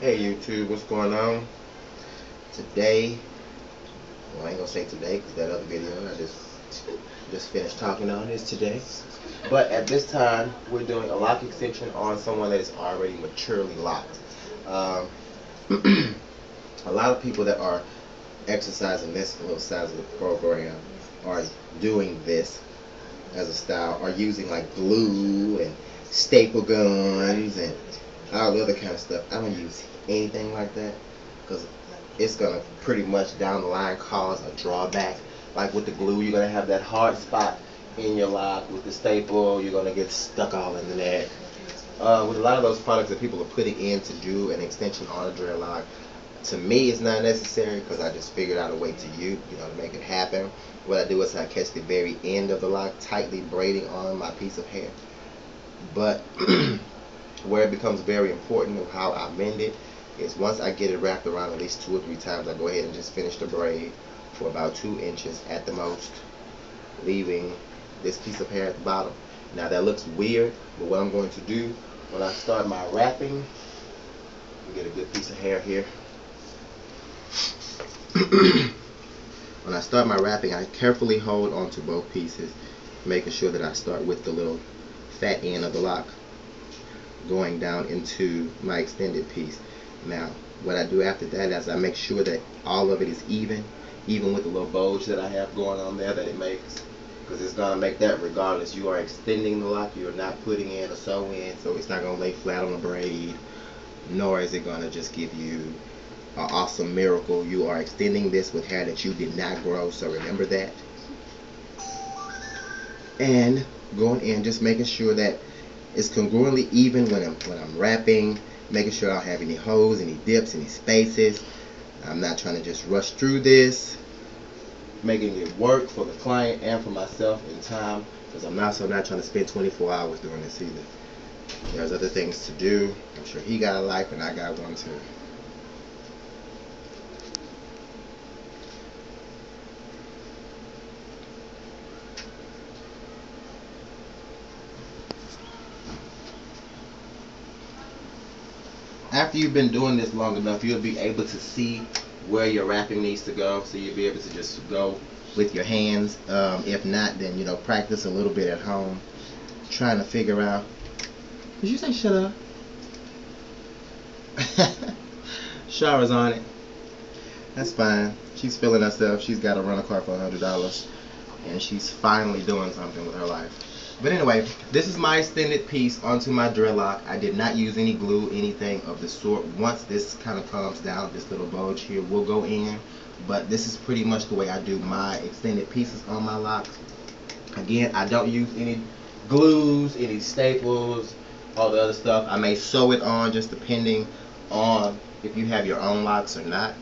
Hey YouTube, what's going on? Today, well, I ain't gonna say today because that other video I just finished talking on is today. But at this time, we're doing a lock extension on someone that is already maturely locked. A lot of people that are exercising this little side of the program are doing this as a style, are using like glue and staple guns and all the other kind of stuff. I don't use anything like that because it's gonna pretty much down the line cause a drawback. Like with the glue, you're gonna have that hard spot in your lock. With the staple, you're gonna get stuck all in the neck. With a lot of those products that people are putting in to do an extension on a dreadlock, to me it's not necessary because I just figured out a way to to make it happen. What I do is I catch the very end of the lock tightly braiding on my piece of hair. But where it becomes very important of how I mend it is once I get it wrapped around at least 2 or 3 times, I go ahead and just finish the braid for about 2 inches at the most, leaving this piece of hair at the bottom. Now that looks weird, but what I'm going to do when I start my wrapping, get a good piece of hair here. When I start my wrapping, I carefully hold onto both pieces, making sure that I start with the little fat end of the lock going down into my extended piece. Now what I do after that is I make sure that all of it is even with the little bulge that I have going on there that it makes, because it's going to make that regardless. You are extending the lock, you're not putting in a sew in, so it's not going to lay flat on the braid, nor is it going to just give you an awesome miracle. You are extending this with hair that you did not grow, so remember that. And going in, just making sure that it's congruently even when I'm wrapping, making sure I don't have any holes, any dips, any spaces. I'm not trying to just rush through this, making it work for the client and for myself in time, because I'm not trying to spend 24 hours doing this either. There's other things to do. I'm sure he got a life and I got one too. After you've been doing this long enough, you'll be able to see where your wrapping needs to go, so you'll be able to just go with your hands. If not, then practice a little bit at home, trying to figure out. Did you say shut up? Shara's on it. That's fine. She's feeling herself. She's got a rental car for $100, and she's finally doing something with her life. But anyway, this is my extended piece onto my dreadlock. I did not use any glue, anything of the sort. Once this kind of comes down, this little bulge here will go in. But this is pretty much the way I do my extended pieces on my locks. Again, I don't use any glues, any staples, all the other stuff. I may sew it on just depending on if you have your own locks or not.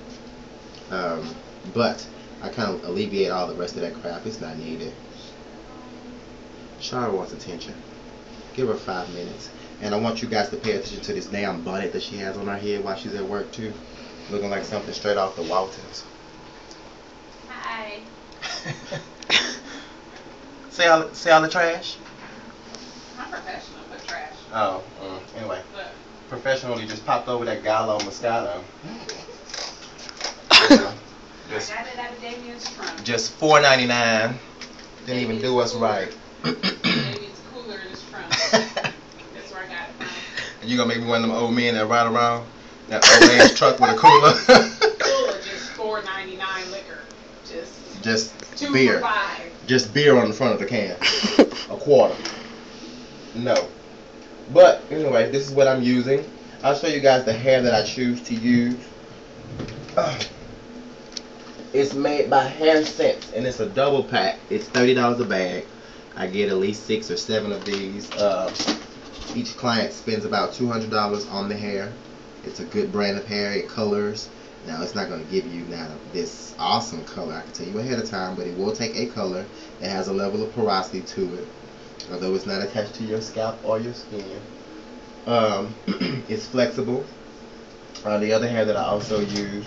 But I kind of alleviate all the rest of that crap. It's not needed. Shara wants attention. Give her 5 minutes. And I want you guys to pay attention to this damn bonnet that she has on her head while she's at work too. Looking like something straight off the Waltons. Hi. Say all the trash? I'm professional, but trash. Oh, anyway. What? Professionally just popped over that Gallo Moscato. I got it out of Damian's trunk. Just $4.99. Didn't even do us right. Damian's cooler in his trunk. That's where I got it from. And you gonna make me one of them old men that ride around that old ass truck with a cooler? Cooler, just $4.99 liquor. Just 2 beer. for $5. Just beer on the front of the can. A quarter. No. But anyway, this is what I'm using. I'll show you guys the hair that I choose to use. It's made by Hair Sense, and it's a double pack. It's $30 a bag. I get at least 6 or 7 of these. Each client spends about $200 on the hair. It's a good brand of hair. It colors. Now it's not going to give you this awesome color, I can tell you ahead of time, but it will take a color that has a level of porosity to it, although it's not attached to your scalp or your skin. It's flexible. The other hair that I also use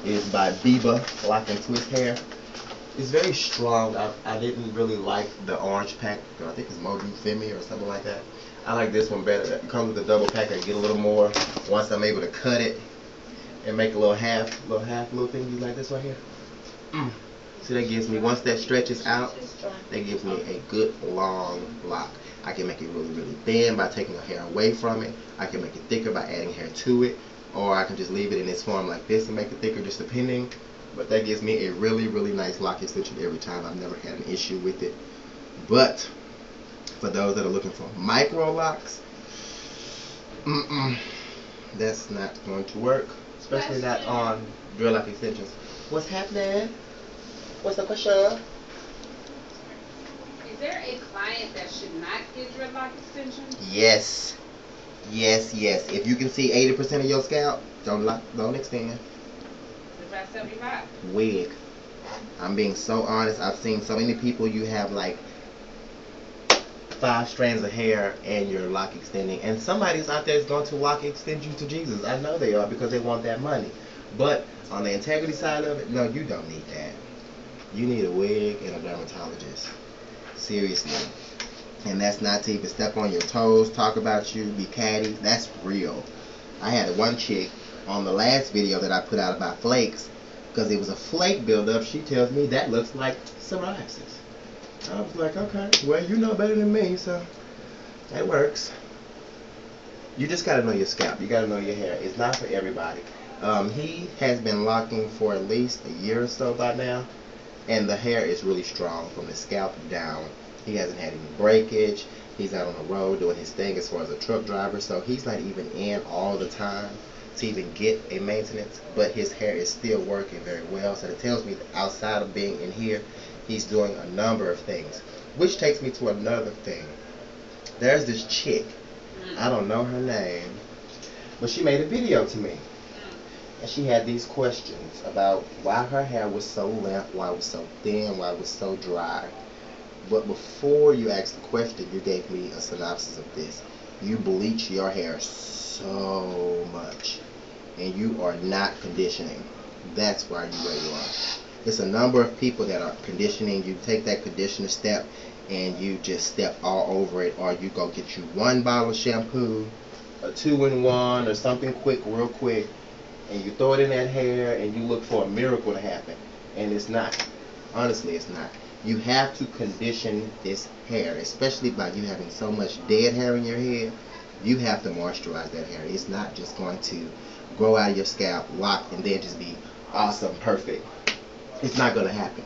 is by Biba Lock and Twist Hair. It's very strong. I didn't really like the orange pack. I think it's Modu Femi or something like that. I like this one better. It comes with a double pack. I get a little more once I'm able to cut it and make a little thingies like this right here. So that gives me, once that stretches out, that gives me a good long lock. I can make it really, really thin by taking the hair away from it. I can make it thicker by adding hair to it. Or I can just leave it in this form like this and make it thicker, just depending. But that gives me a really, really nice lock extension every time. I've never had an issue with it. But for those that are looking for micro locks, that's not going to work, especially not on dreadlock extensions. What's happening? What's the question? Is there a client that should not get dreadlock extensions? Yes. Yes. If you can see 80% of your scalp, don't extend. It's about 75. Wig. I'm being so honest. I've seen so many people, you have like 5 strands of hair and you're lock extending, and somebody's out there is going to lock extend you to Jesus. I know they are, because they want that money. But on the integrity side of it, no, you don't need that. You need a wig and a dermatologist. Seriously. And that's not to even step on your toes, talk about you, be catty. That's real. I had one chick on the last video that I put out about flakes, because it was a flake buildup. She tells me that looks like psoriasis. I was like, okay, well, you know better than me, so that works. You just got to know your scalp. You got to know your hair. It's not for everybody. He has been locking for at least a year or so by now, and the hair is really strong from the scalp down. He hasn't had any breakage. He's out on the road doing his thing as far as a truck driver, so he's not even in all the time to even get a maintenance, but his hair is still working very well. So it tells me that outside of being in here, he's doing a number of things, which takes me to another thing. There's this chick, I don't know her name, but she made a video to me, and she had these questions about why her hair was so limp, why it was so thin, why it was so dry. But before you asked the question, you gave me a synopsis of this. You bleach your hair so much, and you are not conditioning. That's why you're where you are. It's a number of people that are conditioning. You take that conditioner step and you just step all over it, or you go get you 1 bottle of shampoo, a 2-in-1, or something quick, real quick, and you throw it in that hair and you look for a miracle to happen. And it's not. Honestly, it's not. You have to condition this hair, especially by you having so much dead hair in your head. You have to moisturize that hair. It's not just going to grow out of your scalp, lock, and then just be awesome, perfect. It's not going to happen.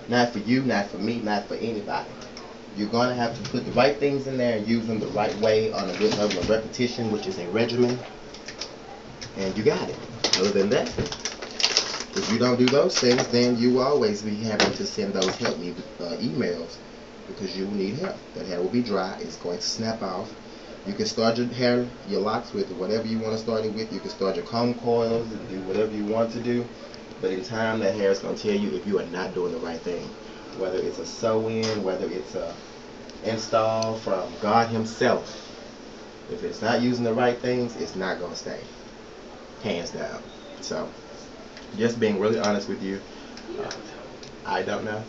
Not for you, not for me, not for anybody. You're going to have to put the right things in there and use them the right way on a good level of repetition, which is a regimen, and you got it. Other than that, if you don't do those things, then you will always be having to send those help me emails, because you will need help. That hair will be dry. It's going to snap off. You can start your hair, your locks with whatever you want to start it with. You can start your comb coils and do whatever you want to do. But in time, that hair is going to tell you if you are not doing the right thing. Whether it's a sew-in, whether it's a install from God himself. If it's not using the right things, it's not going to stay. Hands down. So, just being really honest with you, I don't know.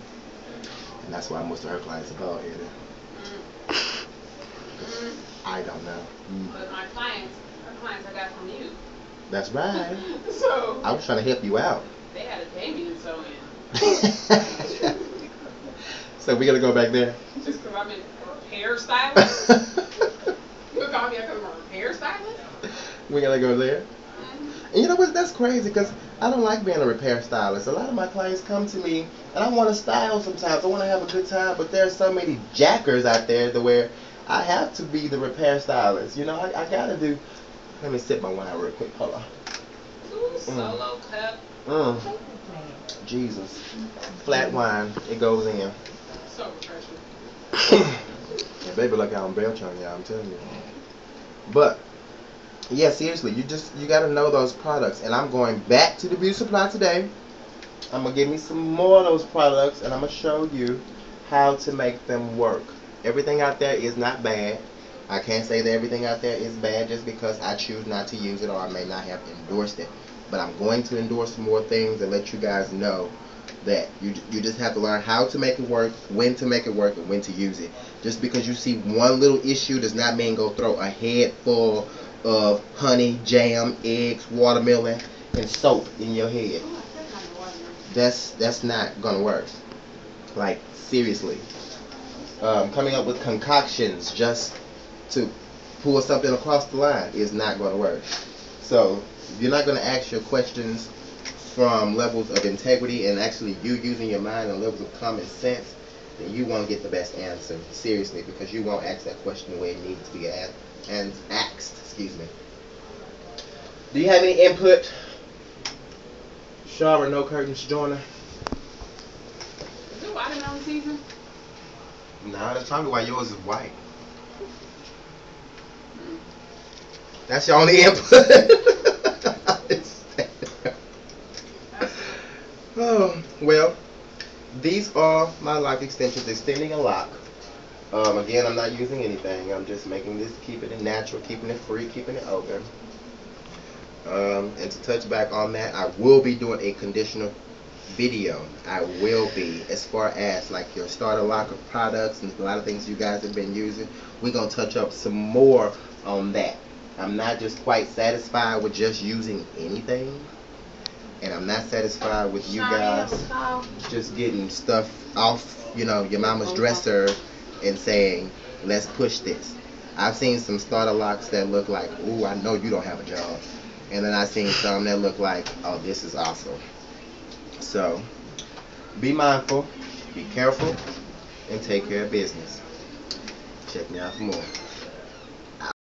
And that's why most of her clients are bald headed. I don't know. But my clients I got from you. That's right. So I was trying to help you out. they had a Damian sew in. So we gotta go back there. Just because I'm a repair stylist. You call me a repair stylist? We gotta go there. And you know what? That's crazy, because I don't like being a repair stylist. A lot of my clients come to me, and I want to style sometimes. I want to have a good time, but there's so many jackers out there to where I have to be the repair stylist. You know, I gotta do. Let me sip my wine real quick. Hold on. Ooh, solo cup. Jesus. Flat wine. It goes in. So refreshing. Yeah, baby, like I'm belch on y'all, I'm telling you. But yeah, seriously, you gotta know those products. And I'm going back to the beauty supply today. I'm gonna give me some more of those products, and I'm gonna show you how to make them work. Everything out there is not bad. I can't say that everything out there is bad just because I choose not to use it, or I may not have endorsed it. But I'm going to endorse more things and let you guys know that you just have to learn how to make it work, when to make it work, and when to use it. Just because you see one little issue does not mean go throw a head full of honey, jam, eggs, watermelon, and soap in your head. That's not gonna work. Like, seriously. Coming up with concoctions just to pull something across the line is not going to work. So if you're not going to ask your questions from levels of integrity and actually you using your mind and levels of common sense, then you won't get the best answer. Seriously, because you won't ask that question the way it needs to be asked. Excuse me. Do you have any input? Shara, No Curtains joiner. Is it watermelon season? Nah, that's probably why yours is white. That's your only input. Oh, well, these are my lock extensions, extending a lock. Again, I'm not using anything. I'm just making this, keeping it natural, keeping it free, keeping it open. And to touch back on that, I will be doing a conditioner video. I will be, as far as like your starter locker products and a lot of things you guys have been using. We're going to touch up some more on that. I'm not just quite satisfied with just using anything, and I'm not satisfied with you guys just getting stuff off, you know, your mama's dresser and saying, let's push this. I've seen some starter locks that look like, ooh, I know you don't have a job. And then I've seen some that look like, oh, this is awesome. So, be mindful, be careful, and take care of business. Check me out for more.